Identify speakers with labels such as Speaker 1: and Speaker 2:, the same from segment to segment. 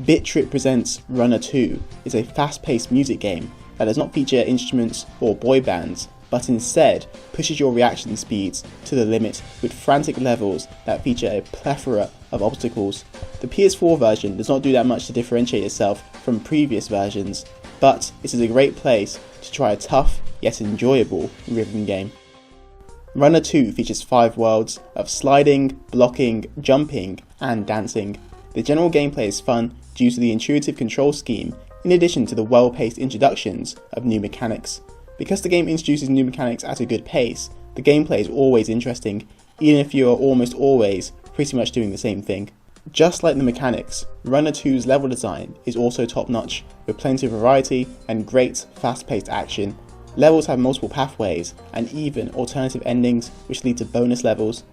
Speaker 1: BIT.TRIP presents Runner 2 is a fast-paced music game that does not feature instruments or boy bands, but instead pushes your reaction speeds to the limit with frantic levels that feature a plethora of obstacles. The PS4 version does not do that much to differentiate itself from previous versions, but it is a great place to try a tough yet enjoyable rhythm game. Runner 2 features 5 worlds of sliding, blocking, jumping, and dancing. The general gameplay is fun due to the intuitive control scheme, in addition to the well-paced introductions of new mechanics. Because the game introduces new mechanics at a good pace, the gameplay is always interesting, even if you are almost always pretty much doing the same thing. Just like the mechanics, Runner 2's level design is also top-notch, with plenty of variety and great fast-paced action. Levels have multiple pathways, and even alternative endings which lead to bonus levels.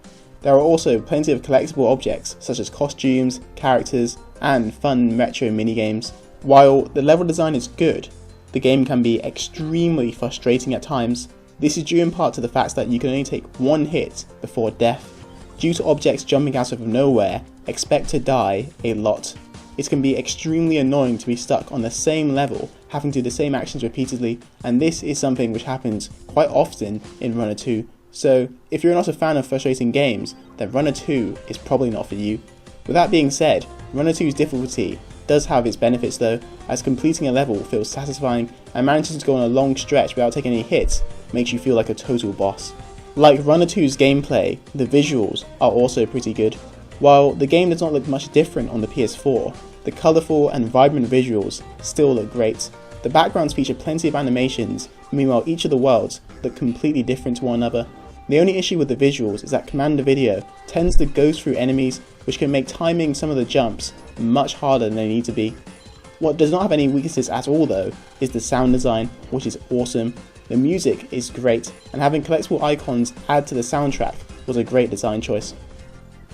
Speaker 1: There are also plenty of collectible objects such as costumes, characters, and fun retro minigames. While the level design is good, the game can be extremely frustrating at times. This is due in part to the fact that you can only take one hit before death. Due to objects jumping out of nowhere, expect to die a lot. It can be extremely annoying to be stuck on the same level, having to do the same actions repeatedly, and this is something which happens quite often in Runner 2. So if you're not a fan of frustrating games, then Runner 2 is probably not for you. With that being said, Runner 2's difficulty does have its benefits though, as completing a level feels satisfying, and managing to go on a long stretch without taking any hits makes you feel like a total boss. Like Runner 2's gameplay, the visuals are also pretty good. While the game does not look much different on the PS4, the colourful and vibrant visuals still look great. The backgrounds feature plenty of animations, meanwhile each of the worlds look completely different to one another. The only issue with the visuals is that Commander Video tends to go through enemies, which can make timing some of the jumps much harder than they need to be. What does not have any weaknesses at all though is the sound design, which is awesome. The music is great, and having collectible icons add to the soundtrack was a great design choice.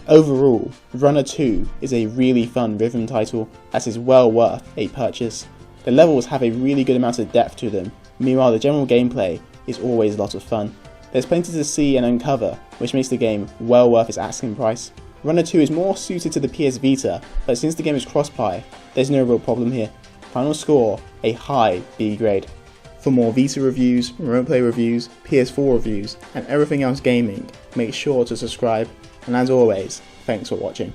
Speaker 1: Overall, Runner 2 is a really fun rhythm title that is well worth a purchase. The levels have a really good amount of depth to them, meanwhile the general gameplay is always a lot of fun. There's plenty to see and uncover, which makes the game well worth its asking price. Runner 2 is more suited to the PS Vita, but since the game is cross-buy, there's no real problem here. Final score, a high B grade. For more Vita reviews, remote play reviews, PS4 reviews, and everything else gaming, make sure to subscribe, and as always, thanks for watching.